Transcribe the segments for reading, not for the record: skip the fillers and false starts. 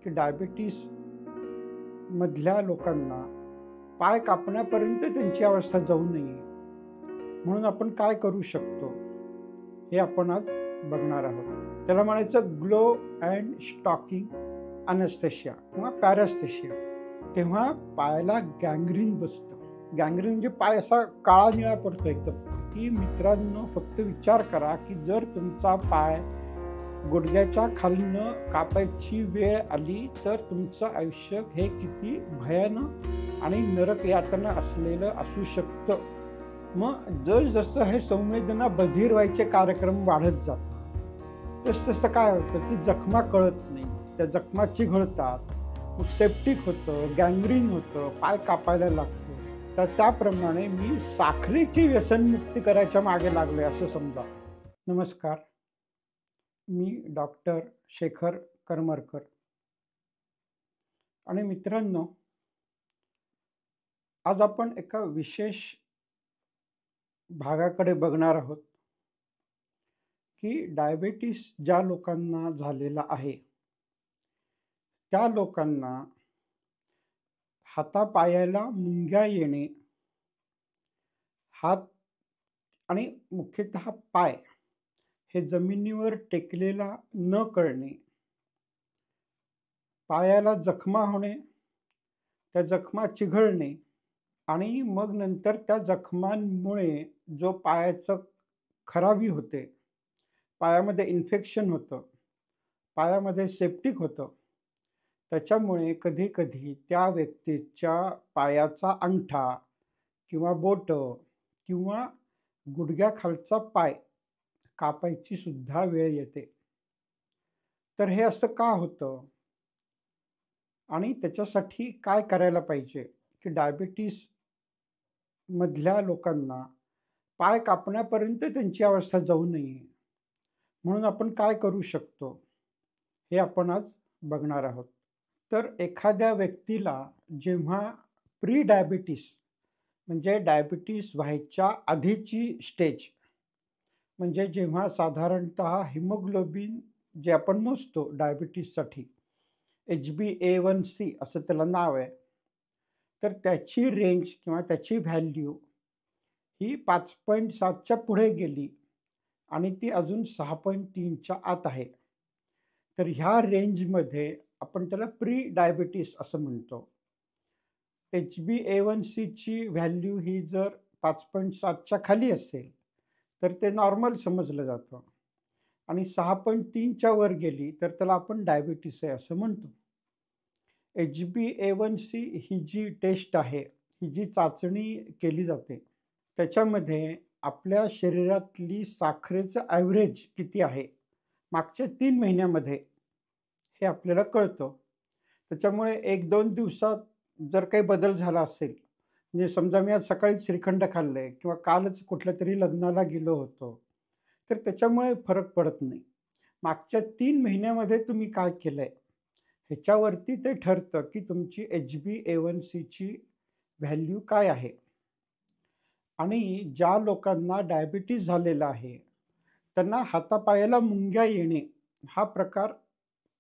की डायबिटीस मधल्या लोकांना पाय कापण्यापर्यंत त्यांची अवस्था जाऊ नये म्हणून आपण काय करू शकतो हे आपण आज बघणार आहोत. त्याला म्हणायचं ग्लो अँड स्टॉकिंग अनेस्थेशिया किंवा पॅरास्थेशिया. तेव्हा पायाला गँग्रीन बसतं. गँग्रीन म्हणजे पाय असा काळा निळा पडतो एकदम. की मित्रांनो, फक्त विचार करा की जर तुमचा पाय गुडघ्याच्या खालनं कापायची वेळ आली तर तुमचं आयुष्य हे किती भयानक आणि नरक यातना असलेलं असू शकतं. मग जसं हे संवेदना बधीर व्हायचे कार्यक्रम वाढत जातात तसं काय होतं की जखमा कळत नाही, त्या जखमा चिघळतात, मग सेप्टिक होतं, गँग्रीन होतं, पाय कापायला लागतो. तर त्याप्रमाणे मी साखरेची व्यसनमुक्ती करायच्या मागे लागलोय असं समजा. नमस्कार, मी डॉक्टर शेखर करमरकर. आणि मित्रांनो, आज आपण एका विशेष भागाकडे बघणार आहोत की डायबिटीस ज्या लोकांना झालेला आहे त्या लोकांना हातापायाला मुंग्या येणे, हात आणि मुख्यतः पाय हे जमिनीवर टेकलेला न कळणे, पायाला जखमा होणे, त्या जखमा चिघळणे आणि मग नंतर त्या जखमांमुळे जो पायाचं खराबी होते, पायामध्ये इन्फेक्शन होतं, पायामध्ये सेप्टिक होतं. त्याच्यामुळे कधी-कधी त्या व्यक्तीच्या पायाचा अंगठा किंवा बोटं किंवा गुडघ्याखालचा पाय कापायची सुद्धा वेळ येते. तर हे असं का होतं? आणि त्याच्यासाठी काय करायला पाहिजे? की डायबिटीस मधल्या लोकांना पाय कापण्यापर्यंत त्यांची अवस्था जाऊ नये म्हणून आपण काय करू शकतो हे आपण आज बघणार आहोत. तर एखाद्या व्यक्तीला जेव्हा प्री डायबिटीस म्हणजे डायबिटीस व्हायच्या आधीची स्टेज, म्हणजे जेव्हा साधारणतः हिमोग्लोबिन जे आपण मोजतो डायबिटीससाठी, HbA1c असं त्याला नाव आहे, तर त्याची रेंज किंवा त्याची व्हॅल्यू ही 5.7च्या पुढे गेली आणि ती अजून 6.3च्या आत आहे. तर ह्या रेंजमध्ये आपण त्याला प्री डायबिटीस असं म्हणतो. HbA1c ची व्हॅल्यू ही जर 5.7च्या खाली असेल तर ते नॉर्मल समजलं जातं आणि 6.3च्या वर गेली तर त्याला आपण डायबिटीस आहे असं म्हणतो. HbA1c ही जी टेस्ट आहे, ही जी चाचणी केली जाते, त्याच्यामध्ये आपल्या शरीरातली साखरेचं ॲव्हरेज किती आहे मागच्या 3 महिन्यामध्ये हे आपल्याला कळतं. त्याच्यामुळे 1-2 दिवसात जर काही बदल झाला असेल, म्हणजे समजा मी आज सकाळी श्रीखंड खाल्लंय किंवा कालच कुठल्यातरी लग्नाला गेलो होतो, तर त्याच्यामुळे फरक पडत नाही. मागच्या 3 महिन्यामध्ये तुम्ही काय केलंय ह्याच्यावरती ते ठरतं की तुमची HbA1c ची व्हॅल्यू काय आहे. आणि ज्या लोकांना डायबिटीस झालेला आहे, त्यांना हातापायाला मुंग्या येणे हा प्रकार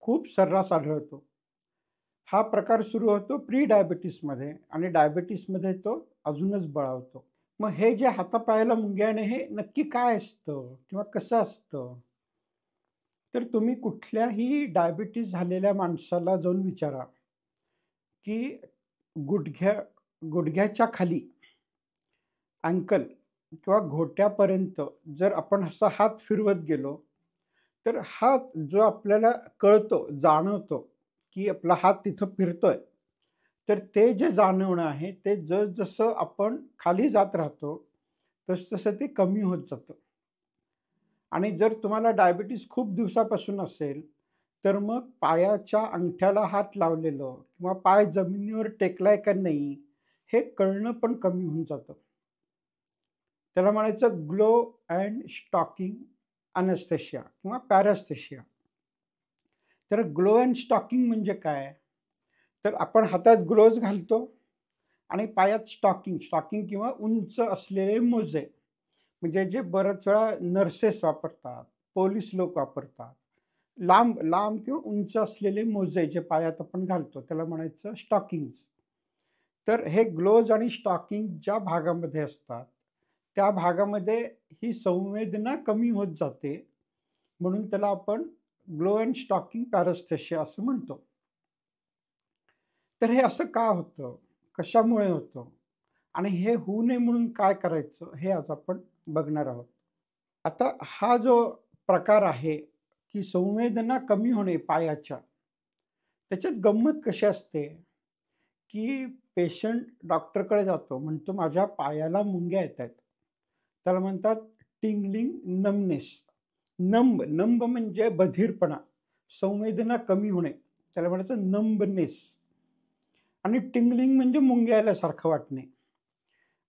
खूप सर्रास आढळतो. हा प्रकार सुरू होतो प्री डायबिटीसमध्ये आणि डायबिटीसमध्ये तो अजूनच बळावतो. मग हे जे हातापायाला मुंग्या येणे हे नक्की काय असतं किंवा कसं असतं? तर तुम्ही कुठल्याही डायबिटीस झालेल्या माणसाला जाऊन विचारा, की गुडघ्याच्या खाली अँकल किंवा घोट्यापर्यंत जर आपण असा हात फिरवत गेलो, तर हात जो आपल्याला कळतो, जाणवतो, की आपला हात तिथं फिरतोय. तर ते जे जाणवणं आहे, ते जसं आपण खाली जात राहतो, तसं ते कमी होत जातं. आणि जर तुम्हाला डायबिटीस खूप दिवसापासून असेल, तर मग पायाच्या अंगठ्याला हात लावलेलं किंवा पाय जमिनीवर टेकलाय का नाही, हे कळणं पण कमी होऊन जातं. त्याला म्हणायचं ग्लो अँड स्टॉकिंग अनेस्थेशिया किंवा पॅरास्थेशिया. तर ग्लो अँड स्टॉकिंग म्हणजे काय? तर आपण हातात ग्लोव्हज घालतो आणि पायात स्टॉकिंग स्टॉकिंग किंवा उंच असलेले मोजे, म्हणजे जे बऱ्याच वेळा नर्सेस वापरतात, पोलीस लोक वापरतात. लांब लांब किंवा उंच असलेले मोजे जे पायात आपण घालतो त्याला म्हणायचं स्टॉकिंग्ज. तर हे ग्लोव्ज आणि स्टॉकिंग ज्या भागामध्ये असतात, त्या भागामध्ये ही संवेदना कमी होत जाते. म्हणून त्याला आपण ग्लोव्ह अँड स्टॉकिंग पॅरास्थेशिया असं म्हणतो. तर हे असं का होतं? कशामुळे होतं? आणि हे होऊ नये म्हणून काय करायचं? हे आज आपण बघणार आहोत. आता हा जो प्रकार आहे, की संवेदना कमी होणे पायाच्या, त्याच्यात गंमत कशी असते, की पेशंट डॉक्टरकडे जातो, म्हणतो माझ्या पायाला मुंग्या येतायत. त्याला म्हणतात टिंगलिंग नमनेस. नंब म्हणजे बधीरपणा, संवेदना कमी होणे. त्याला म्हणायचं नंबनेस. आणि टिंगलिंग म्हणजे मुंग्या आल्यासारखं वाटणे.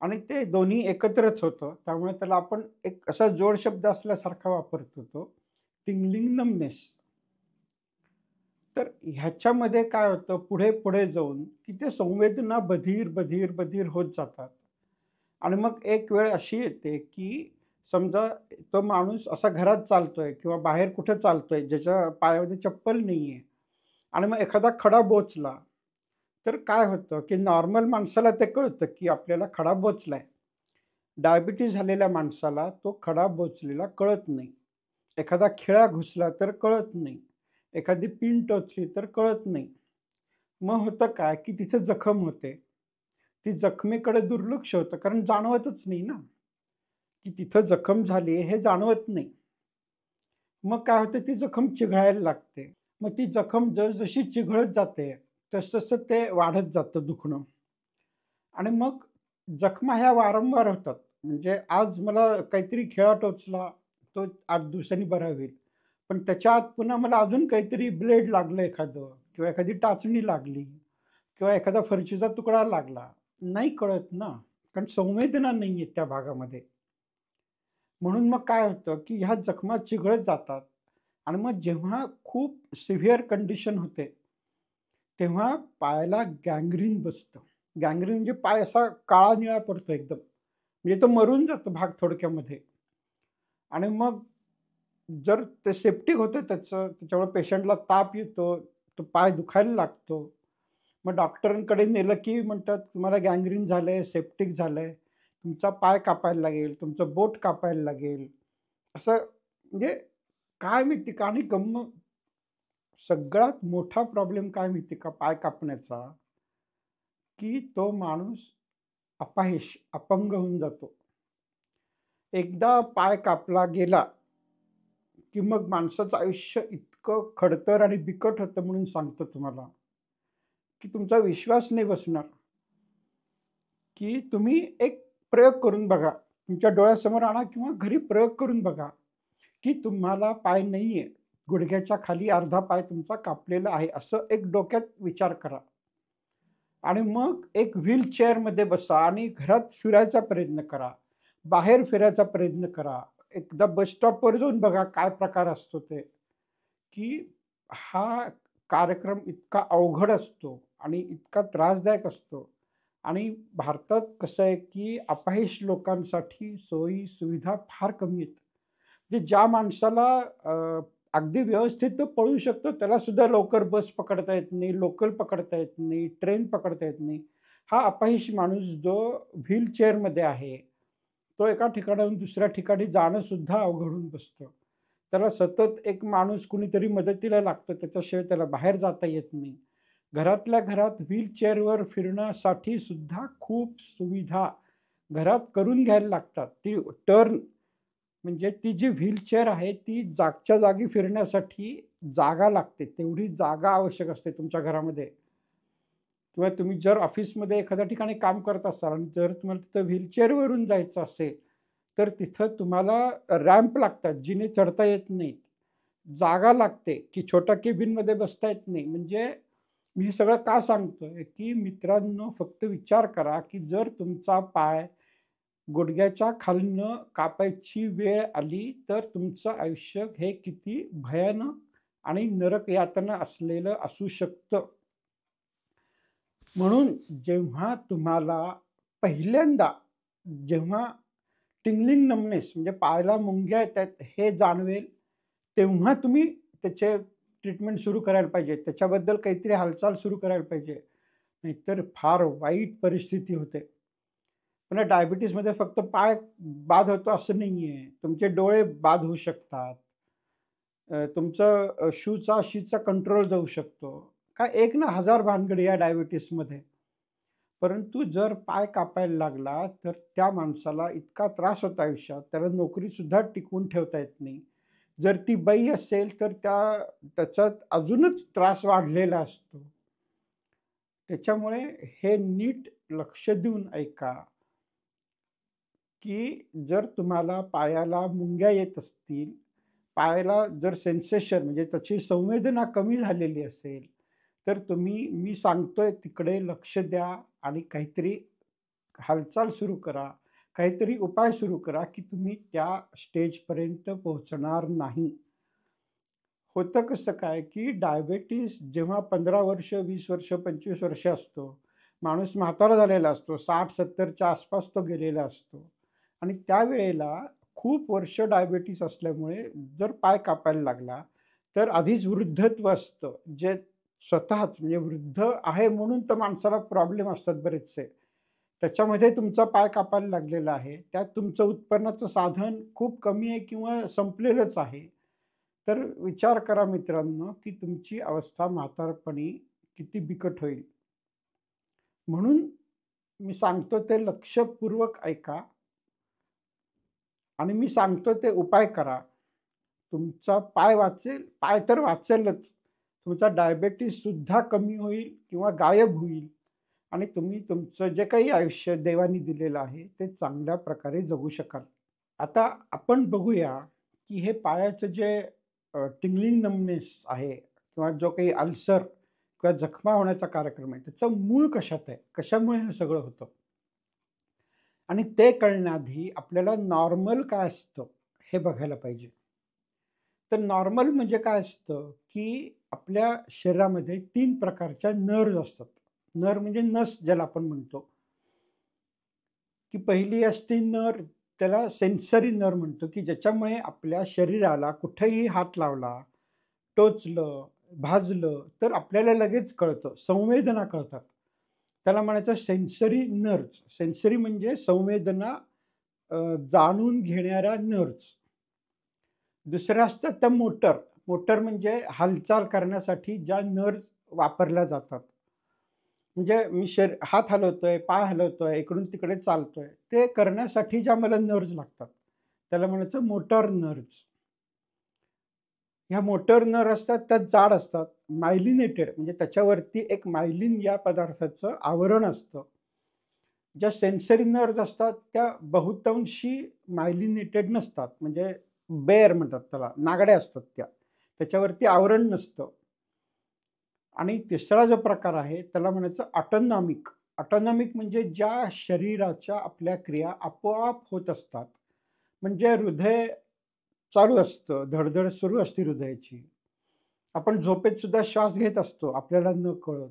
आणि ते दोन्ही एकत्रच होतं. त्यामुळे त्याला आपण एक असा जोड शब्द असल्यासारखा वापरतो तो, टिंगलिंग नमनेस. तर ह्याच्यामध्ये काय होतं पुढे जाऊन, की ते संवेदना बधीर होत जातात. आणि मग एक वेळ अशी येते, की समजा तो माणूस असा घरात चालतोय किंवा बाहेर कुठे चालतोय, ज्याच्या पायामध्ये चप्पल नाहीये आणि मग एखादा खडा बोचला, तर काय होतं, की नॉर्मल माणसाला ते कळतं, की आपल्याला खडा बोचलाय. डायबिटीज झालेल्या माणसाला तो खडा बोचलेला कळत नाही. एखादा खिळा घुसला तर कळत नाही. एखादी पिन टोचली तर कळत नाही. मग होतं काय, की तिथे जखम होते. ती जखमेकडे दुर्लक्ष होतं कारण जाणवतच नाही ना, की तिथं जखम झाली हे जाणवत नाही. मग काय होतं ती जखम चिघळायला लागते. मग ती जखम जसजशी चिघळत जाते, तसं ते वाढत जातं दुखणं. आणि मग जखमा ह्या वारंवार होतात. म्हणजे आज मला काहीतरी खिळा टोचला, तो 8 दिवसांनी बरा होईल. पण त्याच्या आत पुन्हा मला अजून काहीतरी ब्लेड लागलं एखादं किंवा एखादी टाचणी लागली किंवा एखादा फरशीचा तुकडा लागला. नाही कळत ना, कारण संवेदना नाहीये त्या भागामध्ये. म्हणून मग काय होतं, की ह्या जखमा चिघळत जातात आणि मग जेव्हा खूप सिव्हिअर कंडिशन होते, तेव्हा पायाला गँग्रीन बसतं. गँग्रीन म्हणजे पाय असा काळा-निळा पडतो एकदम. म्हणजे तो मरून जातो भाग थोडक्यामध्ये. आणि मग जर ते सेप्टिक होतं त्याचं, त्याच्यामुळे पेशंटला ताप येतो, तो पाय दुखायला लागतो. मग डॉक्टरांकडे नेलं की म्हणतात, "तुम्हाला गँग्रीन झालंय, सेप्टिक झालंय, तुमचा पाय कापायला लागेल, तुमचं बोट कापायला लागेल." असं म्हणजे काय माहिती का आणि सगळ्यात मोठा प्रॉब्लेम काय माहिती का पाय कापण्याचा, की तो माणूस अपाहिश, अपंग होऊन जातो. एकदा पाय कापला गेला, की मग माणसाचं आयुष्य इतकं खडतर आणि बिकट होतं म्हणून सांगतो तुम्हाला, की तुमचा विश्वास नाही बसणार, की तुम्ही एक प्रयोग करून बघा. तुमच्या डोळ्यासमोर आणा किंवा घरी प्रयोग करून बघा, की तुम्हाला पाय नाहीये. गुडघ्याच्या खाली अर्धा पाय तुमचा कापलेला आहे, असं एक डोक्यात विचार करा. आणि मग एक व्हीलचेअरमध्ये बसा आणि घरात फिरायचा प्रयत्न करा. बाहेर फिरायचा प्रयत्न करा. एकदा बस स्टॉपवर जाऊन बघा काय प्रकार असतो ते, की हा कार्यक्रम इतका अवघड असतो आणि इतका त्रासदायक असतो. आणि भारतात कसं आहे, की अपाहिज लोकांसाठी सोयी-सुविधा फार कमी आहेत. म्हणजे ज्या माणसाला अगदी व्यवस्थित तो पळू शकतो, त्याला सुद्धा लवकर बस पकडता येत नाही, लोकल पकडता येत नाही, ट्रेन पकडता येत नाही. हा अपाहिज माणूस जो व्हीलचेअरमध्ये आहे, तो एका ठिकाणाहून दुसऱ्या ठिकाणी जाणं सुद्धा अवघड होऊन बसतं. त्याला सतत एक माणूस कुणीतरी मदतीला लागतो, त्याच्याशिवाय त्याला बाहेर जाता येत नाही. घरातल्या घरात व्हीलचेअरवर फिरण्यासाठी सुद्धा खूप सुविधा घरात करून घ्यायला लागतात. ती टर्न म्हणजे ती जी व्हीलचेअर आहे, ती जागच्या जागी फिरण्यासाठी जागा लागते. तेवढी जागा आवश्यक असते तुमच्या घरामध्ये किंवा तुम्ही जर ऑफिसमध्ये एखाद्या ठिकाणी काम करत असाल आणि जर तुम्हाला तिथं व्हीलचेअरवरून जायचं असेल, तर तिथं तुम्हाला रॅम्प लागतात, जिने चढता येत नाहीत. जागा लागते, की छोट्या केबिनमध्ये बसता येत नाही. म्हणजे मी हे सगळं का सांगतोय, की मित्रांनो फक्त विचार करा, की जर तुमचा पाय गुडघ्याच्या खालनं कापायची वेळ आली, तर तुमचं आयुष्य हे किती भयानक आणि नरक यातना असलेलं असू शकतं. म्हणून जेव्हा तुम्हाला पहिल्यांदा जेव्हा टिंगलिंग नमनेस म्हणजे पायाला मुंग्या येतायत हे जाणवेल, तेव्हा तुम्ही त्याचे ट्रीटमेंट सुरू करायला पाहिजे. त्याच्याबद्दल काहीतरी हालचाल सुरू करायला पाहिजे. नाहीतर फार वाईट परिस्थिती होते. पुन्हा डायबिटीजमध्ये फक्त पाय बाद होतो असं नाहीये. तुमचे डोळे बाद होऊ शकतात. तुमचं शीचा कंट्रोल जाऊ शकतो. काय एक ना हजार भानगडी या डायबिटीसमध्ये. परंतु जर पाय कापायला लागला, तर त्या माणसाला इतका त्रास होतो आयुष्यात, त्याला नोकरीसुद्धा टिकवून ठेवता येत नाही. जर ती बाई असेल, तर त्याच्यात अजूनच त्रास वाढलेला असतो. त्याच्यामुळे हे नीट लक्ष देऊन ऐका, की जर तुम्हाला पायाला मुंग्या येत असतील, पायाला जर सेन्सेशन म्हणजे त्याची संवेदना कमी झालेली असेल, तर तुम्ही मी सांगतोय तिकडे लक्ष द्या आणि काहीतरी हालचाल सुरू करा. काहीतरी उपाय सुरू करा, की तुम्ही त्या स्टेजपर्यंत पोहोचणार नाही. होतं कसं काय, की डायबिटीज जेव्हा 15 वर्ष, 20 वर्ष, 25 वर्ष असतो, माणूस म्हातारा झालेला असतो. 60-70 च्या आसपास तो गेलेला असतो आणि त्यावेळेला खूप वर्ष डायबिटीज असल्यामुळे जर पाय कापायला लागला, तर आधीच वृद्धत्व असतं. जे स्वतःच म्हणजे वृद्ध आहे म्हणून तर माणसाला प्रॉब्लेम असतात बरेचसे. त्याच्यामध्ये तुमचा पाय कापायला लागलेला आहे. त्यात तुमचं उत्पन्नाचं साधन खूप कमी आहे किंवा संपलेलंच आहे. तर विचार करा मित्रांनो, की तुमची अवस्था म्हातारपणी किती बिकट होईल. म्हणून मी सांगतो ते लक्षपूर्वक ऐका आणि मी सांगतो ते उपाय करा. तुमचा पाय वाचेल, पाय तर वाचेलच. तुमचा डायबिटीजसुद्धा कमी होईल किंवा गायब होईल आणि तुम्ही तुमचं जे काही आयुष्य देवाने दिलेलं आहे, ते चांगल्या प्रकारे जगू शकाल. आता आपण बघूया, की हे पायाचं जे टिंगलिंग नमनेस आहे किंवा जो काही अल्सर किंवा जखमा होण्याचा कार्यक्रम आहे, त्याचं मूळ कशात आहे? कशामुळे हे सगळं होतं? आणि ते कळण्याआधी आपल्याला नॉर्मल काय असतं, हे बघायला पाहिजे. तर नॉर्मल म्हणजे काय असतं, की आपल्या शरीरामध्ये 3 प्रकारच्या नर्व्हज असतात. नर्व्ह म्हणजे नस ज्याला आपण म्हणतो, की पहिली असते नर्व्ह त्याला सेन्सरी नर्व्ह म्हणतो, की ज्याच्यामुळे आपल्या शरीराला कुठेही हात लावला, टोचलं, भाजलं तर आपल्याला लगेच कळतं. संवेदना कळतात. त्याला म्हणायचं सेन्सरी नर्व्हज. सेन्सरी म्हणजे संवेदना अ, जाणून घेणाऱ्या नर्व्हज. दुसऱ्या असतात त्या मोटर. मोटर म्हणजे हालचाल करण्यासाठी ज्या नर्व्हज वापरल्या जातात. म्हणजे मी हात हलवतोय, पाय हलवतोय, इकडून तिकडे चालतोय. ते करण्यासाठी ज्या मला नर्व्हज लागतात, त्याला म्हणायचं मोटर नर्व्हज. ह्या मोटर नर्व्ह असतात त्या जाड असतात. मायलिनेटेड म्हणजे त्याच्यावरती एक मायलिन या पदार्थाचं आवरण असतं. ज्या सेन्सरी नर्व्हज असतात त्या बहुतांशी मायलिनेटेड नसतात. म्हणजे बेअर म्हणतात त्याला, नागड्या असतात त्या. त्याच्यावरती आवरण नसतं. आणि तिसरा जो प्रकार आहे त्याला म्हणायचं ऑटोनॉमिक. ऑटोनॉमिक म्हणजे ज्या शरीराच्या आपल्या क्रिया आपोआप होत असतात. म्हणजे हृदय चालू असतं, धडधड सुरू असते हृदयाची. आपण झोपेत सुद्धा श्वास घेत असतो आपल्याला नकळत.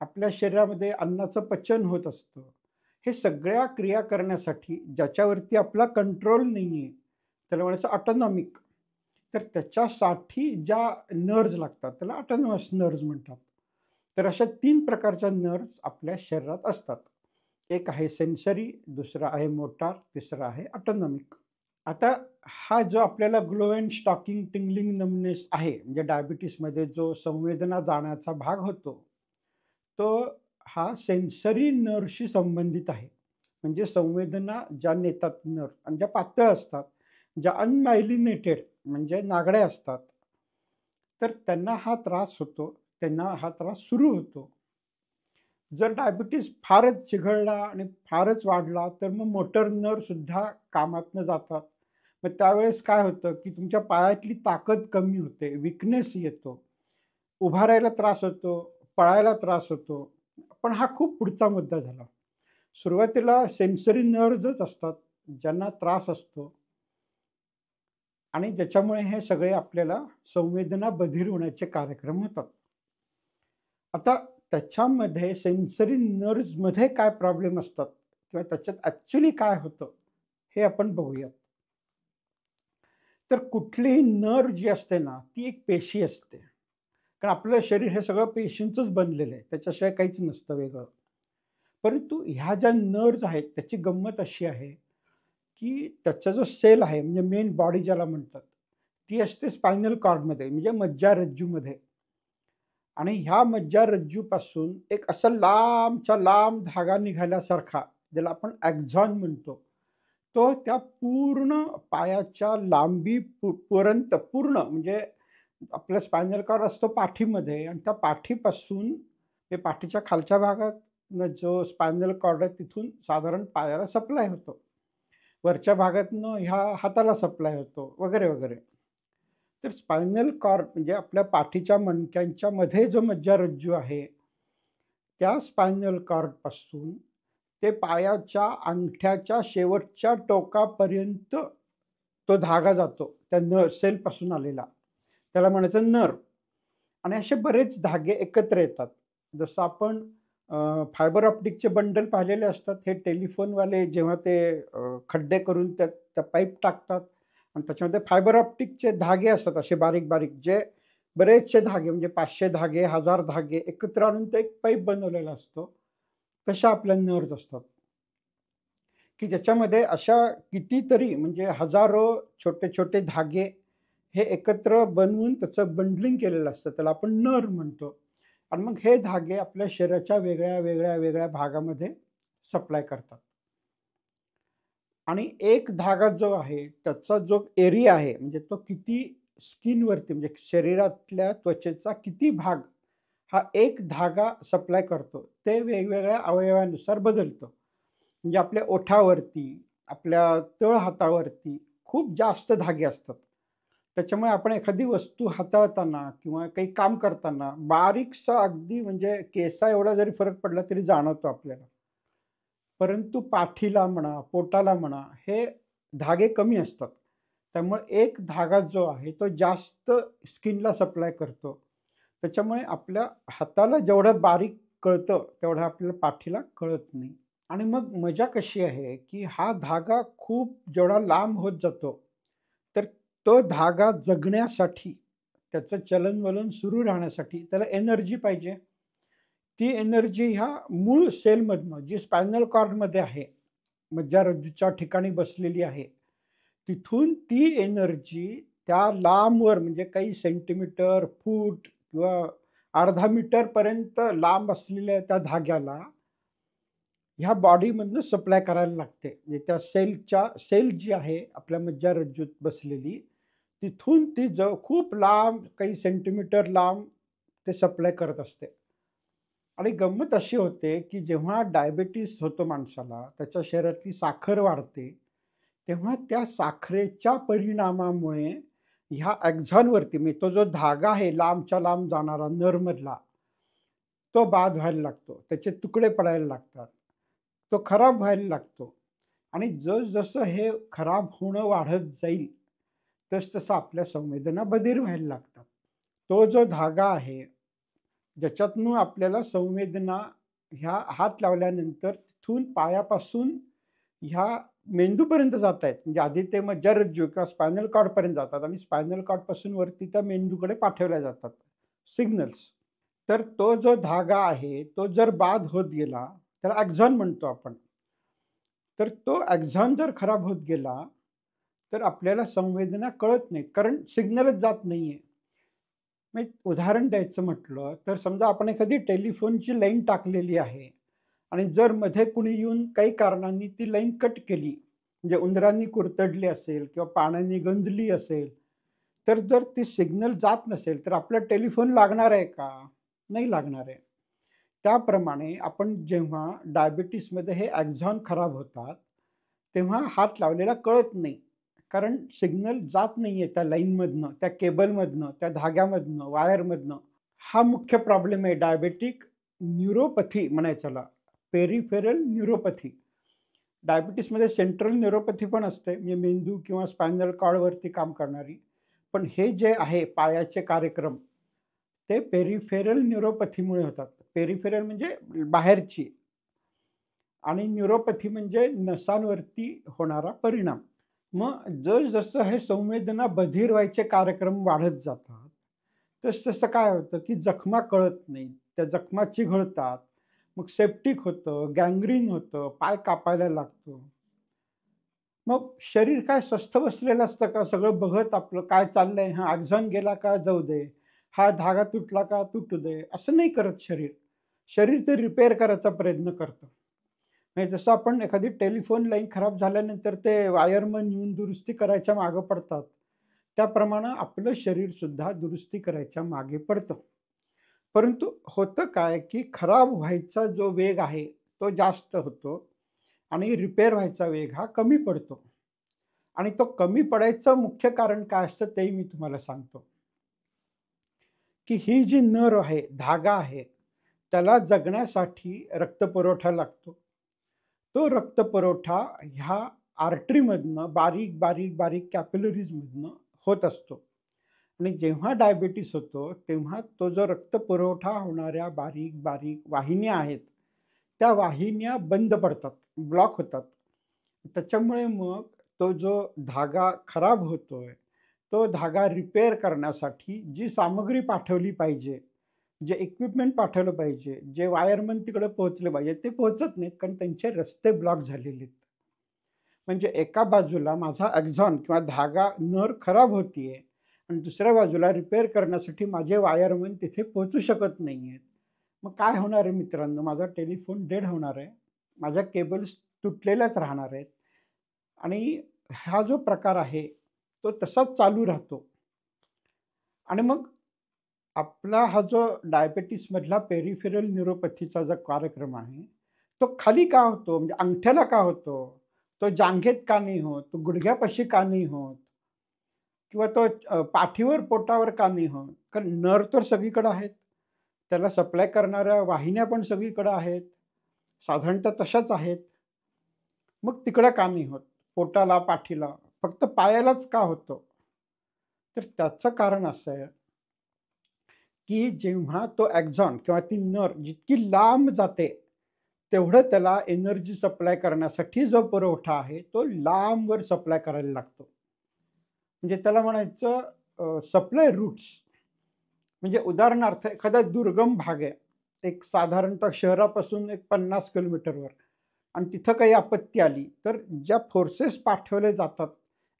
आपल्या शरीरामध्ये अन्नाचं पचन होत असतं. हे सगळ्या क्रिया करण्यासाठी ज्याच्यावरती आपला कंट्रोल नाहीये, त्याला म्हणायचं ऑटोनॉमिक. तर त्याच्यासाठी ज्या नर्व्हज लागतात त्याला ऑटोनॉमस नर्व्हज म्हणतात. तर अशा 3 प्रकारच्या नर्व्हज आपल्या शरीरात असतात. एक आहे सेन्सरी, दुसरा आहे मोटार, तिसरा आहे ऑटोनॉमिक. आता हा जो आपल्याला glove and stocking tingling numbness आहे, म्हणजे डायबिटीसमध्ये जो संवेदना जाण्याचा भाग होतो, तो हा सेन्सरी नर्व्हशी संबंधित आहे. म्हणजे संवेदना ज्या नेतात नर्व्ह आणि ज्या पातळ असतात, ज्या अनमायलिनेटेड म्हणजे नागड्या असतात, तर त्यांना हा त्रास होतो. त्यांना हा त्रास सुरू होतो. जर डायबिटीज फारच चिघळला आणि फारच वाढला, तर मग मोटर नर्व्हसुद्धा कामातनं जातात. मग त्यावेळेस काय होतं, की तुमच्या पायातली ताकद कमी होते, वीकनेस येतो. उभा राहायला त्रास होतो, पळायला त्रास होतो. पण हा खूप पुढचा मुद्दा झाला. सुरुवातीला सेन्सरी नर्व्हजच असतात, ज्यांना त्रास असतो आणि ज्याच्यामुळे हे सगळे आपल्याला संवेदना बधीर होण्याचे कार्यक्रम होतात. आता त्याच्यामध्ये सेन्सरी नर्व्हजमध्ये काय प्रॉब्लेम असतात किंवा त्याच्यात ॲक्चुअली काय होतं, हे आपण बघूयात. तर कुठलीही नर्व जी असते ना, ती एक पेशी असते. कारण आपलं शरीर हे सगळं पेशींचंच बनलेलं आहे. त्याच्याशिवाय काहीच नसतं वेगळं. परंतु ह्या ज्या नर्व्हज आहेत त्याची गंमत अशी आहे, की त्याचा जो सेल आहे म्हणजे मेन बॉडी ज्याला म्हणतात, ती असते स्पायनल कॉर्डमध्ये म्हणजे मज्जारज्जूमध्ये. आणि ह्या मज्जारज्जूपासून एक असा लांबचा लांब धागा निघाल्यासारखा, ज्याला आपण ॲक्झॉन म्हणतो. तो त्या पूर्ण पायाच्या लांबी पर्यंत पूर्ण म्हणजे आपला स्पायनल कॉर्ड असतो पाठीमध्ये आणि त्या पाठीपासून ते पाठीच्या खालच्या भागातनं जो स्पायनल कॉर्ड आहे तिथून साधारण पायाला सप्लाय होतो. वरच्या भागातनं ह्या हाताला सप्लाय होतो वगैरे, वगैरे. तर स्पायनल कॉर्ड म्हणजे आपल्या पाठीच्या मणक्यांच्या मध्ये जो मज्जारज्जू आहे, त्या स्पायनल कॉर्डपासून ते पायाच्या अंगठ्याच्या शेवटच्या टोकापर्यंत तो धागा जातो. त्या सेलपासून आलेला. त्याला म्हणायचं नर्व्ह. आणि असे बरेच धागे एकत्र येतात. जसं आपण फायबर ऑप्टिकचे बंडल पाहिलेले असतात. हे टेलिफोनवाले जेव्हा ते खड्डे करून त्यात त्या पाईप टाकतात आणि त्याच्यामध्ये फायबर ऑप्टिकचे धागे असतात असे बारीक-बारीक जे बरेचसे धागे म्हणजे 500 धागे, 1000 धागे एकत्र आणून ते एक पाईप बनवलेला असतो. तशा आपल्या नर्व्हज असतात, की ज्याच्यामध्ये अशा कितीतरी म्हणजे हजारो छोटे-छोटे धागे हे एकत्र बनवून त्याचं बंडलिंग केलेलं असतं. त्याला आपण नर म्हणतो. आणि मग हे धागे आपल्या शरीराच्या वेगळ्या भागामध्ये सप्लाय करतात. आणि एक धागा जो आहे, त्याचा जो एरिया आहे, म्हणजे तो किती स्किनवरती म्हणजे शरीरातल्या त्वचेचा किती भाग हा एक धागा सप्लाय करतो, ते वेगवेगळ्या अवयवानुसार बदलतं. म्हणजे आपल्या ओठावरती, आपल्या तळहातावरती खूप जास्त धागे असतात. त्याच्यामुळे आपण एखादी वस्तू हाताळताना किंवा काही काम करताना बारीकसा अगदी म्हणजे केसा एवढा जरी फरक पडला तरी जाणवतो आपल्याला. परंतु पाठीला म्हणा, पोटाला म्हणा, हे धागे कमी असतात. त्यामुळे एक धागा जो आहे तो जास्त स्किनला सप्लाय करतो. त्याच्यामुळे आपल्या हाताला जेवढं बारीक कळतं, तेवढं आपल्याला पाठीला कळत नाही. आणि मग मजा कशी आहे, की हा धागा खूप जेवढा लांब होत जातो, तर तो धागा जगण्यासाठी, त्याचं चलन-वलन सुरू राहण्यासाठी त्याला एनर्जी पाहिजे. ती एनर्जी ह्या मूळ सेलमधनं जी स्पायनल कॉर्डमध्ये आहे, मज्जारज्जूच्या ठिकाणी बसलेली आहे. तिथून ती एनर्जी त्या लांबवर म्हणजे काही सेंटीमीटर, फूट किंवा अर्धा मीटरपर्यंत लांब असलेल्या त्या धाग्याला ह्या बॉडीमधनं सप्लाय करायला लागते. म्हणजे त्या सेल जी आहे आपल्या मज्जारज्जूत बसलेली, तिथून ती खूप लांब काही सेंटीमीटर लांब ते सप्लाय करत असते. आणि गंमत अशी होते, की जेव्हा डायबिटीज होतो माणसाला, त्याच्या शरीरातली साखर वाढते, तेव्हा त्या साखरेच्या परिणामामुळे ह्या ॲक्झॉनवरती म्हणजे तो जो धागा आहे लांबच्या लांब जाणारा नर्व्हमधला, तो बाद व्हायला लागतो. त्याचे तुकडे पडायला लागतात. तो खराब व्हायला लागतो आणि जसं हे खराब होणं वाढत जाईल, तसतसं आपल्या संवेदना बधीर व्हायला लागतात. तो जो धागा आहे, ज्याच्यातून आपल्याला संवेदना ह्या हात लावल्यानंतर तिथून पायापासून ह्या मेंदूपर्यंत जातायत. म्हणजे आधी ते मज्जारज्जू किंवा स्पायनल कॉर्डपर्यंत जातात आणि स्पायनल कॉर्डपासून वरती त्या मेंदूकडे पाठवल्या जातात सिग्नल्स. तर तो जो धागा आहे, तो जर बाद होत गेला, त्याला ॲक्झॉन म्हणतो आपण. तर तो ॲक्झॉन जर खराब होत गेला, तर आपल्याला संवेदना कळत नाहीत. कारण सिग्नलच जात नाहीये. मग एक उदाहरण द्यायचं म्हटलं, तर समजा आपण एखादी टेलिफोनची लाईन टाकलेली आहे आणि जर मध्ये कुणी येऊन काही कारणांनी ती लाईन कट केली, म्हणजे उंदरांनी कुरतडली असेल किंवा पाण्याने गंजली असेल, तर जर ती सिग्नल जात नसेल, तर आपला टेलिफोन लागणार आहे का? नाही लागणार आहे. त्याप्रमाणे आपण जेव्हा डायबिटीसमध्ये हे ॲक्झॉन खराब होतात, तेव्हा हात लावलेला कळत नाही. कारण सिग्नल जात नाहीये त्या लाईनमधनं, त्या केबलमधनं, त्या धाग्यामधनं, वायरमधनं. हा मुख्य प्रॉब्लेम आहे डायबेटिक न्यूरोपॅथी म्हणायचं त्याला. Peripheral neuropathy. डायबिटीसमध्ये सेंट्रल न्यूरोपॅथी पण असते, म्हणजे मेंदू किंवा स्पायनल कॉर्डवरती काम करणारी. पण हे जे आहे पायाचे कार्यक्रम, ते पेरिफेरल न्यूरोपॅथीमुळे होतात. पेरिफेरल म्हणजे बाहेरची आणि न्यूरोपॅथी म्हणजे नसांवरती होणारा परिणाम. मग जसं हे संवेदना बधीर व्हायचे कार्यक्रम वाढत जातात, तसं काय होतं, की जखमा कळत नाहीत. त्या जखमा चिघळतात. मग सेप्टिक होतं, गँग्रीन होतं, पाय कापायला लागतो. मग शरीर काय स्वस्थ बसलेलं असतं का? सगळं बघत आपलं काय चाललंय, हां, एक्झॉन गेला का जाऊ दे. हा धागा तुटला का तुटू दे. असं नाही करत शरीर. शरीर ते रिपेअर करायचा प्रयत्न करतं. म्हणजे जसं आपण एखादी टेलिफोन लाईन खराब झाल्यानंतर ते वायरमन येऊन दुरुस्ती करायच्या मागे पडतात. त्याप्रमाणे आपलं शरीरसुद्धा दुरुस्ती करायच्या मागे पडतं. परंतु होतं काय, की खराब व्हायचा जो वेग आहे, तो जास्त होतो आणि रिपेअर व्हायचा वेग हा कमी पडतो. आणि तो कमी पडायचं मुख्य कारण काय असतं तेही मी तुम्हाला सांगतो, की ही जी नर आहे, धागा आहे, त्याला जगण्यासाठी रक्तपुरवठा लागतो. तो रक्तपुरवठा ह्या आर्टरीमधनं बारीक कॅपिलरीजमधनं होत असतो. आणि जेव्हा डायबिटीस होतो, तेव्हा तो जो रक्तपुरवठा होणाऱ्या बारीक वाहिन्या आहेत, त्या वाहिन्या बंद पडतात, ब्लॉक होतात. त्याच्यामुळे मग तो जो धागा खराब होतोय, तो धागा रिपेअर करण्यासाठी जी सामग्री पाठवली पाहिजे, जे इक्विपमेंट पाठवलं पाहिजे, जे वायरमन तिकडे पोहोचले पाहिजे, ते पोहोचत नाहीत कारण त्यांचे रस्ते ब्लॉक झालेले आहेत. म्हणजे एका बाजूला माझा एक्झॉन किंवा धागा नर खराब होतीये आणि दुसऱ्या बाजूला रिपेअर करण्यासाठी माझे वायरमन तिथे पोहोचू शकत नाहीयेत. मग काय होणार आहे मित्रांनो? माझा टेलिफोन डेड होणार आहे. माझ्या केबल्स तुटलेल्याच राहणार आहेत आणि हा जो प्रकार आहे, तो तसाच चालू राहतो आणि मग आपला हा जो डायबिटीसमधला पेरिफेरल न्यूरोपॅथीचा जो कार्यक्रम आहे, तो खाली का होतो? म्हणजे अंगठ्याला का होतो? तो जांघेत का नाही होत? तो गुडघ्यापाशी का नाही होत? किंवा तो पाठीवर, पोटावर का नाही होत? कारण नर्व्ह तर सगळीकडे आहेत. त्याला सप्लाय करणाऱ्या वाहिन्या पण सगळीकडे आहेत. साधारणतः तशाच आहेत. मग तिकडं का नाही होत? पोटाला, पाठीला, फक्त पायालाच का होतं? तर त्याचं कारण असं आहे की जेव्हा तो एक्झॉन किंवा ती नर जितकी लांब जाते, तेवढं त्याला एनर्जी सप्लाय करण्यासाठी जो पुरवठा आहे, तो लांबवर सप्लाय करायला लागतो. म्हणजे त्याला म्हणायचं सप्लाय रूट्स. म्हणजे उदाहरणार्थ एखादा दुर्गम भाग आहे. एक साधारणतः शहरापासून एक 50 किलोमीटरवर आणि तिथं काही आपत्ती आली, तर ज्या फोर्सेस पाठवले जातात,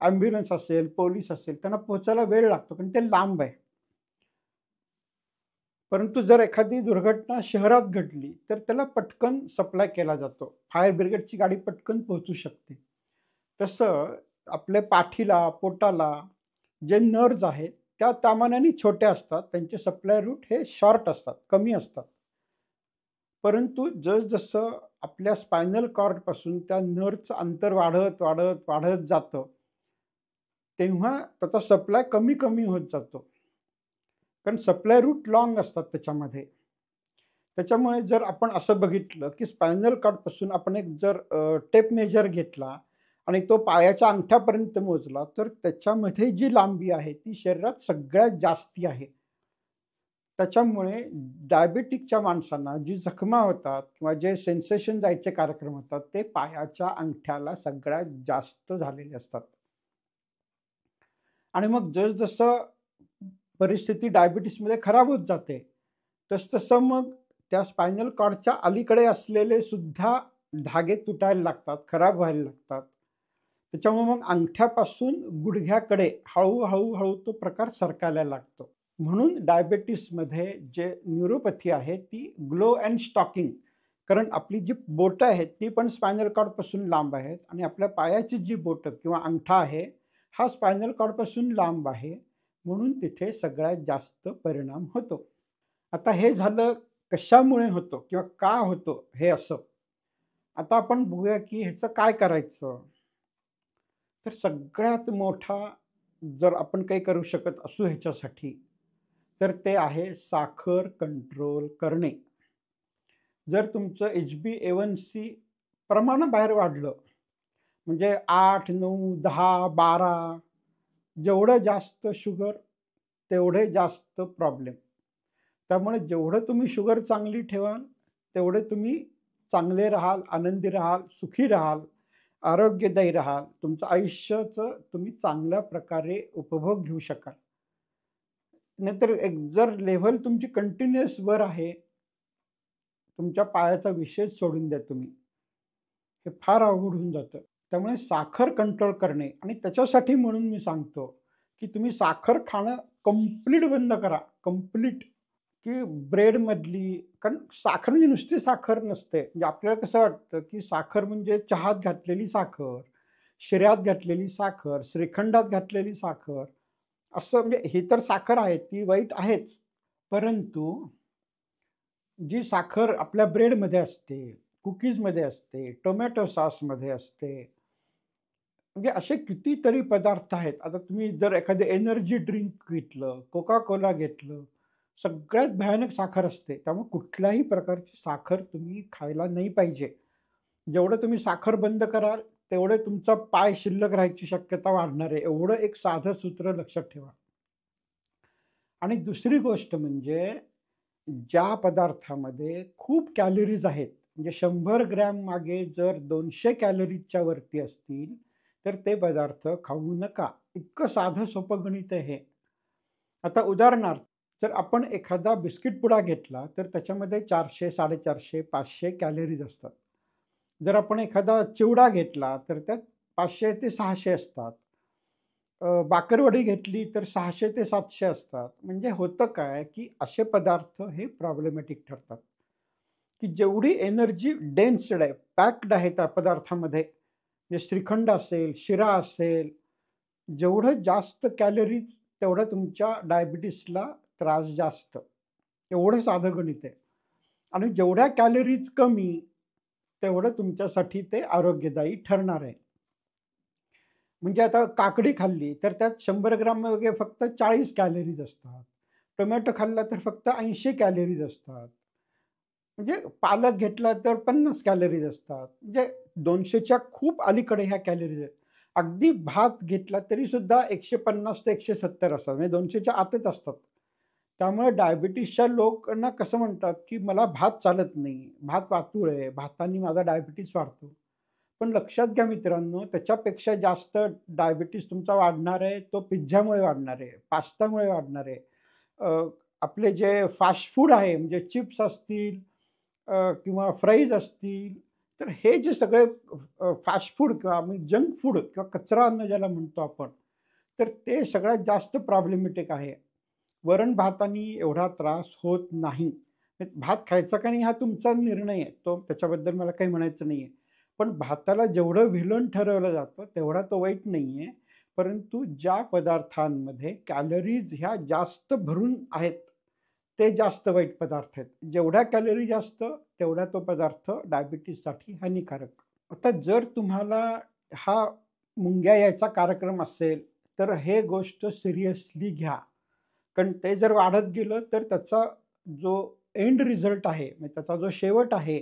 ॲम्ब्युलन्स असेल, पोलिस असेल, त्यांना पोहोचायला वेळ लागतो, कारण ते लांब आहे. परंतु जर एखादी दुर्घटना शहरात घडली, तर त्याला पटकन सप्लाय केला जातो. फायर ब्रिगेडची गाडी पटकन पोहोचू शकते. तसं आपल्या पाठीला, पोटाला जे नर्व्हज आहेत, त्या मानाने छोट्या असतात. त्यांचे सप्लाय रूट हे शॉर्ट असतात, कमी असतात. परंतु जसं आपल्या स्पायनल कॉर्डपासून त्या नर्व्हचं अंतर वाढत जातं, तेव्हा त्याचा सप्लाय कमी होत जातो. कारण सप्लाय रूट लाँग असतात त्याच्यामध्ये. त्याच्यामुळे जर आपण असं बघितलं, की स्पायनल कॉर्डपासून आपण एक जर टेप मेजर घेतला आणि तो पायाच्या अंगठ्यापर्यंत मोजला, तर त्याच्यामध्ये जी लांबी आहे, ती शरीरात सगळ्यात जास्ती आहे. त्याच्यामुळे डायबिटिकच्या माणसांना जी जखमा होतात किंवा जे सेन्सेशन जायचे कार्यक्रम होतात, ते पायाच्या अंगठ्याला सगळ्यात जास्त झालेले असतात. आणि मग जसं परिस्थिती डायबिटीसमध्ये खराब होत जाते, तसं मग त्या स्पायनल कॉर्डच्या अलीकडे असलेले सुद्धा धागे तुटायला लागतात, खराब व्हायला लागतात. त्याच्यामुळे मग अंगठ्यापासून गुडघ्याकडे हळू तो प्रकार सरकायला लागतो. म्हणून डायबिटीसमध्ये जे न्यूरोपॅथी आहे ती ग्लो अँड स्टॉकिंग. कारण आपली जी बोटं आहेत ती पण स्पायनल कॉर्डपासून लांब आहेत आणि आपल्या पायाची जी बोटं किंवा अंगठा आहे, हा स्पायनल कॉर्डपासून लांब आहे. म्हणून तिथे सगळ्यात जास्त परिणाम होतो. आता हे झालं कशामुळे होतो किंवा का होतो हे असं. आता आपण बघूया की ह्याचं काय करायचं? तर सगळ्यात मोठा जर आपण काही करू शकत असू ह्याच्यासाठी, तर ते आहे साखर कंट्रोल करणे. जर तुमचं HbA1c प्रमाणाबाहेर वाढलं, म्हणजे 8, 9, 10, 12 जेवढं जास्त शुगर, तेवढे जास्त प्रॉब्लेम. त्यामुळे जेवढं तुम्ही शुगर चांगली ठेवाल, तेवढे तुम्ही चांगले राहाल, आनंदी राहाल, सुखी राहाल आरोग्यदायी राहाल, तुमचं आयुष्याचं तुम्ही चांगल्या प्रकारे उपभोग घेऊ शकाल. नाहीतर एक जर लेव्हल तुमची कंटिन्युअस वर आहे, तुमच्या पायाचा विषयच सोडून द्या तुम्ही. हे फार अवघड होऊन जातं. त्यामुळे साखर कंट्रोल करणे आणि त्याच्यासाठी म्हणून मी सांगतो, की तुम्ही साखर खाणं कंप्लीट बंद करा. कंप्लीट. की ब्रेडमधली कारण साखर म्हणजे नुसती साखर नसते. म्हणजे आपल्याला कसं वाटतं, की साखर म्हणजे चहात घातलेली साखर, शिऱ्यात घातलेली साखर, श्रीखंडात घातलेली साखर, असं म्हणजे ही तर साखर आहे, ती वाईट आहेच. परंतु जी साखर आपल्या ब्रेडमध्ये असते, कुकीजमध्ये असते, टोमॅटो सॉसमध्ये असते, म्हणजे असे कितीतरी पदार्थ आहेत. आता तुम्ही जर एखादं एनर्जी ड्रिंक घेतलं, कोका कोला घेतलं, सगळ्यात भयानक साखर असते. त्यामुळे कुठल्याही प्रकारची साखर तुम्ही खायला नाही पाहिजे. जेवढं तुम्ही साखर बंद कराल, तेवढे तुमचा पाय शिल्लक राहायची शक्यता वाढणार आहे. एवढं एक साधं सूत्र लक्षात ठेवा. आणि दुसरी गोष्ट म्हणजे ज्या पदार्थामध्ये खूप कॅलरीज आहेत, म्हणजे 100 ग्रॅम मागे जर 200 कॅलरीजच्या वरती असतील, तर ते पदार्थ खाऊ नका. इतकं साधं सोपं गणित आहे हे. आता उदाहरणार्थ, जर आपण एखादा बिस्किट पुडा घेतला, तर त्याच्यामध्ये 400, 450, 500 कॅलरीज असतात. जर आपण एखादा चिवडा घेतला, तर त्यात 500 ते 600 असतात. बाकरवडी घेतली, तर 600 ते 700 असतात. म्हणजे होतं काय, की असे पदार्थ हे प्रॉब्लेमॅटिक ठरतात, की जेवढी एनर्जी डेन्स्ड आहे, पॅक्ड आहे त्या पदार्थामध्ये, म्हणजे श्रीखंड असेल, शिरा असेल, जेवढं जास्त कॅलरीज तेवढं तुमच्या डायबिटीसला त्रास जास्त. एवढं साधं गणित आहे. आणि जेवढ्या कॅलरीज कमी, तेवढं तुमच्यासाठी ते आरोग्यदायी ठरणार आहे. म्हणजे आता काकडी खाल्ली, तर त्यात 100 ग्राम मागे फक्त 40 कॅलरीज असतात. टोमॅटो खाल्ला तर फक्त 80 कॅलरीज असतात. म्हणजे पालक घेतला तर 50 कॅलरीज असतात. म्हणजे 200च्या खूप अलीकडे ह्या कॅलरीज आहेत. अगदी भात घेतला तरी सुद्धा 150 ते 170 असतात. म्हणजे 200च्या आतच असतात. त्यामुळे डायबिटीसच्या लोकांना कसं म्हणतात, की मला भात चालत नाही. भात वातुळ आहे. भाताने माझा डायबिटीस वाढतो. पण लक्षात घ्या मित्रांनो, त्याच्यापेक्षा जास्त डायबिटीस तुमचा वाढणार आहे, तो पिझ्झामुळे वाढणार आहे, पास्तामुळे वाढणार आहे. अ, आपले जे फास्ट फूड आहे, म्हणजे चिप्स असतील किंवा फ्राईज असतील, तर हे जे सगळे फास्ट फूड किंवा आम्ही जंक फूड किंवा कचरा अन्न ज्याला म्हणतो आपण, तर ते सगळ्यात जास्त प्रॉब्लेमॅटिक आहे. वरण-भातानी एवढा त्रास होत नाही. भात खायचा का नाही हा तुमचा निर्णय आहे. तो त्याच्याबद्दल मला काही म्हणायचं नाहीये. पण भाताला जेवढं व्हिलन ठरवलं जातं, तेवढा तो वाईट नाहीये. परंतु ज्या पदार्थांमध्ये कॅलरीज ह्या जास्त भरून आहेत, ते जास्त वाईट पदार्थ आहेत. जेवढ्या कॅलरी जास्त, तेवढा तो पदार्थ डायबिटीजसाठी हानिकारक. आता जर तुम्हाला हा मुंग्या यायचा कार्यक्रम असेल, तर हे गोष्ट सिरियसली घ्या. कारण ते जर वाढत गेलं, तर त्याचा जो एंड रिझल्ट आहे, म्हणजे त्याचा जो शेवट आहे,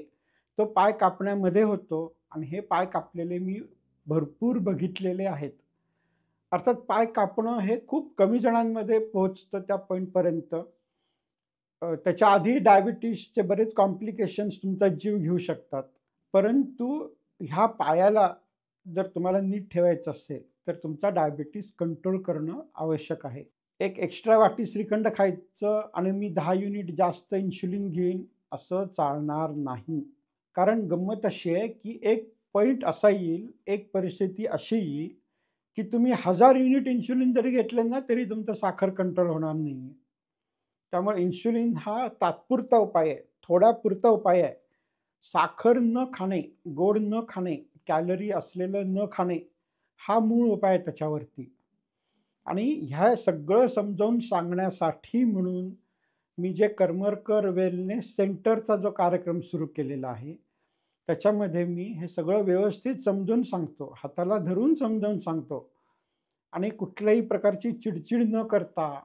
तो पाय कापण्यामध्ये होतो आणि हे पाय कापलेले मी भरपूर बघितलेले आहेत. अर्थात पाय कापणं हे खूप कमी जणांमध्ये पोहोचतं त्या पॉइंटपर्यंत. त्याच्या आधी डायबिटीसचे बरेच कॉम्प्लिकेशन्स तुमचा जीव घेऊ शकतात. परंतु ह्या पायाला जर तुम्हाला नीट ठेवायचं असेल, तर तुमचा डायबिटीस कंट्रोल करणं आवश्यक आहे. एक एक्स्ट्रा वाटी श्रीखंड खायचं आणि मी 10 युनिट जास्त इन्शुलिन घेईन असं चालणार नाही. कारण गंमत अशी आहे, की एक पॉइंट असा येईल, एक परिस्थिती अशी येईल, की तुम्ही 1000 युनिट इन्शुलिन जरी घेतलं ना, तरी तुमचं साखर कंट्रोल होणार नाहीये. त्यामुळे इन्शुलिन हा तात्पुरता उपाय आहे, थोड्यापुरता उपाय आहे. साखर न खाणे, गोड न खाणे, कॅलरी असलेलं न खाणे, हा मूळ उपाय आहे त्याच्यावरती. आणि ह्या सगळं समजावून सांगण्यासाठी म्हणून मी जे करमरकर वेलनेस सेंटरचा जो कार्यक्रम सुरू केलेला आहे, त्याच्यामध्ये मी हे सगळं व्यवस्थित समजून सांगतो. हाताला धरून समजावून सांगतो आणि कुठल्याही प्रकारची चिडचिड न करता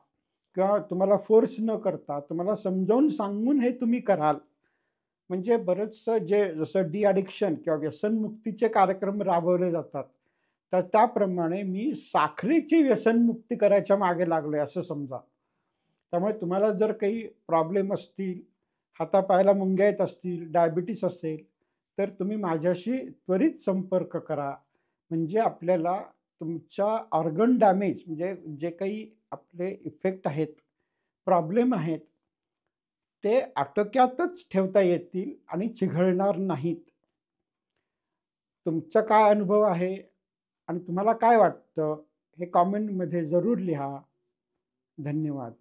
किंवा तुम्हाला फोर्स न करता तुम्हाला समजावून सांगून हे तुम्ही कराल. म्हणजे बरंचसं जे जसं डी-अडिक्शन किंवा व्यसनमुक्तीचे कार्यक्रम राबवले जातात, तर त्याप्रमाणे मी साखरेची व्यसनमुक्ती करायच्या मागे लागलोय असं समजा. त्यामुळे तुम्हाला जर काही प्रॉब्लेम असतील, हातापायाला मुंग्या येत असतील, डायबिटीस असेल, तर तुम्ही माझ्याशी त्वरित संपर्क करा. म्हणजे आपल्याला तुमच्या ऑर्गन डॅमेज म्हणजे जे काही आपले इफेक्ट आहेत, प्रॉब्लेम आहेत, ते आटोक्यातच ठेवता येतील आणि चिघळणार नाहीत. तुमचा काय अनुभव आहे आणि तुम्हाला काय वाटतं हे कमेंटमध्ये जरूर लिहा. धन्यवाद.